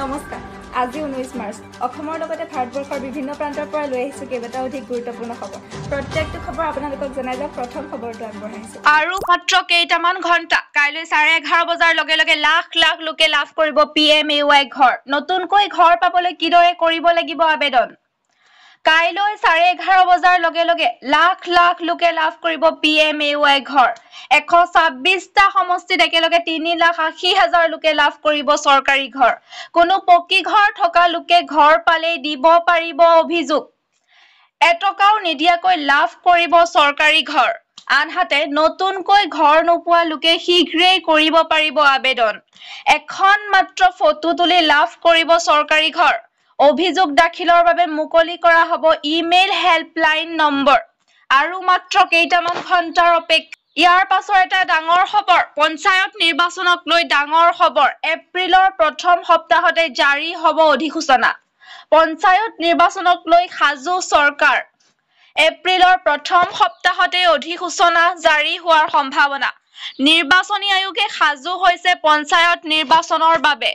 নমস্কাৰ আজি 19 মাৰ্চ অসমৰ লগতে ভাৰতবৰ্ষৰ বিভিন্ন প্ৰান্তৰ পৰা লৈ আহিছো কেইবাটাও অধিক গুৰুত্বপূৰ্ণ খবৰ প্ৰত্যেকটো খবৰ আপোনালোকক জনাই যাওক প্ৰথম খবৰটো আগবঢ়াইছো আৰু মাত্ৰ কেইটামান ঘণ্টা কাইলৈ 11:30 বজাৰ লগে লগে লাখ লাখ লোকে লাভ কৰিব PMAY ঘৰ নতুনকৈ ঘৰ পাবলৈ কিদৰে কৰিব লাগিব আবেদন কাইলৈ 11:30 বজাৰ লগে লগে লাখ লাখ লোকে লাভ কৰিব PMAY ঘৰ 126টা সমষ্টিত একেলগে 3,80,000 লোকে লাভ কৰিব চৰকাৰী ঘৰ কোনো পকী ঘৰ থকা লোকে ঘৰ পালে দিব পাৰিব অভিযোগ এটকাও নিদিয়াকৈ লাভ কৰিব চৰকাৰী ঘৰ আনহাতে নতুনকৈ ঘৰ নোপোৱা লোকে শীঘ্ৰেই কৰিব পাৰিব আবেদন এখন মাত্ৰ ফটো তুলি লাভ কৰিব চৰকাৰী ঘৰ অভিযোগ দাখিলৰ বাবে মুকলি কৰা হ'ব ইমেইল হেল্পলাইন নম্বৰ আৰু মাত্ৰ কেইটামান ঘণ্টাৰ অপেক্ষা ইয়াৰ পাছৰ এটা ডাঙৰ খবৰ পঞ্চায়ত নিৰ্বাচনক লৈ ডাঙৰ খবৰ এপ্ৰিলৰ প্ৰথম সপ্তাহতে জাৰি হ'ব অধিসূচনা পঞ্চায়ত নিৰ্বাচনক লৈ সাজু চৰকাৰ এপ্ৰিলৰ প্ৰথম সপ্তাহতে অধিসূচনা জাৰি হোৱাৰ সম্ভাৱনা নিৰ্বাচনী আয়োগে সাজু হৈছে পঞ্চায়ত নিৰ্বাচনৰ বাবে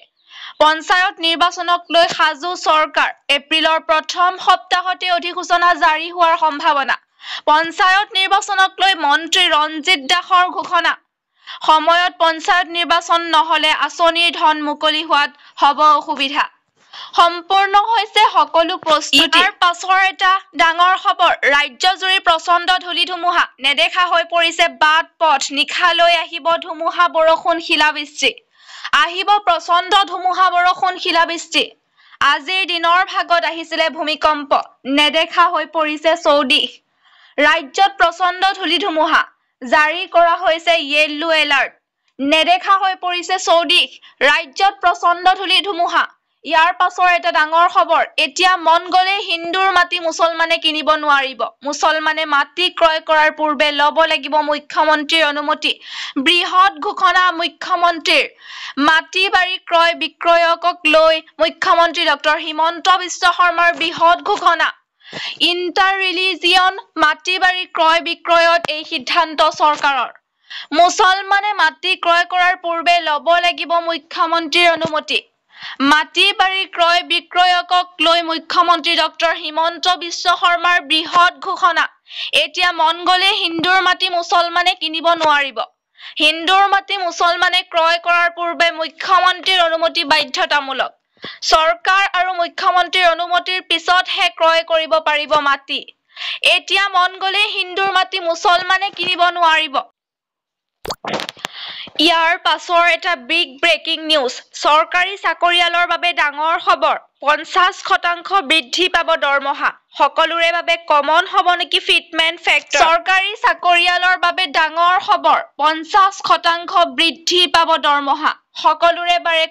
পঞ্চায়ত নিৰ্বাচনক লৈ সাজু চৰকাৰ এপ্ৰিলৰ প্ৰথম সপ্তাহতে অধিসূচনা জাৰি হোৱাৰ সম্ভাৱনা পঞ্চায়ত নিৰ্বাচনক লৈ মন্ত্ৰী ৰঞ্জিত দাসৰ ঘোষণা সময়ত পঞ্চায়ত নিৰ্বাচন নহলে আঁচনিৰ ধন মুকলি হোৱাত হ'ব অসুবিধা সম্পূৰ্ণ হৈছে সকলো প্ৰস্তুতি ইয়াৰ পাছৰ এটা ডাঙৰ খবৰ ৰাজ্যজুৰি প্ৰচণ্ড ধূলি ধুমুহা নেদেখা হৈ পৰিছে বাট পথ নিশালৈ আহিব ধুমুহা বৰষুণ শিলাবৃষ্টি আহিব প্ৰচণ্ড ধুমুহা বৰষুণ শিলাবৃষ্টি আজিৰ দিনৰ ভাগত আহিছিলে ভূমিকম্প নেদেখা হৈ পৰিছে চৌদিশ ৰাজ্যত প্ৰচণ্ড ধূলি ধুমুহা জাৰি কৰা হৈছে য়েলো এলাৰ্ট নেদেখা হৈ পৰিছে চৌদিশ ৰাজ্যত প্ৰচণ্ড ধূলি ধুমুহা ইয়াৰ পাছৰ এটা ডাঙৰ খবৰ এতিয়া মন গলে হিন্দুৰ মাটি মুছলমানে কিনিব নোৱাৰিব মুছলমানে মাটি ক্ৰয় কৰাৰ পূৰ্বে ল'ব লাগিব মুখ্যমন্ত্ৰীৰ অনুমতি বৃহৎ ঘোষণা মুখ্যমন্ত্ৰীৰ মাটি বাৰী ক্ৰয় বিক্ৰয়কক লৈ মুখ্যমন্ত্ৰী ডক্টৰ হিমন্ত বিশ্ব শৰ্মাৰ বৃহৎ ঘোষণা ইণ্টাৰ ৰিলিজিয়ন মাটি বাৰী ক্ৰয় বিক্ৰয়ত এই সিদ্ধান্ত চৰকাৰৰ মুছলমানে মাটি ক্ৰয় কৰাৰ পূৰ্বে ল'ব লাগিব মুখ্যমন্ত্ৰীৰ অনুমতি মাটি বাৰী ক্ৰয় বিক্ৰয়কক লৈ মুখ্যমন্ত্ৰী ডক্টৰ হিমন্ত বিশ্ব শৰ্মাৰ বৃহৎ ঘোষণা এতিয়া মন গলে হিন্দুৰ মাটি মুছলমানে কিনিব নোৱাৰিব হিন্দুৰ মাটি মুছলমানে ক্ৰয় কৰাৰ পূৰ্বে মুখ্যমন্ত্ৰীৰ অনুমতি বাধ্যতামূলক চৰকাৰ আৰু মুখ্যমন্ত্ৰীৰ অনুমতিৰ পিছতহে ক্ৰয় কৰিব পাৰিব মাটি এতিয়া মন গলে হিন্দুৰ মাটি মুছলমানে কিনিব নোৱাৰিব ইয়াৰ পাছৰ এটা বিগ ব্ৰেকিং নিউজ চৰকাৰী চাকৰিয়ালৰ বাবে ডাঙৰ খবৰ 50% বৃদ্ধি পাব দৰমহা সকলোৰে বাবে কমন হ'ব নেকি ফিটমেন্ট ফেক্টৰ চৰকাৰী চাকৰিয়ালৰ বাবে ডাঙৰ খবৰ 50% বৃদ্ধি পাব দৰমহা সকলোৰে বাবে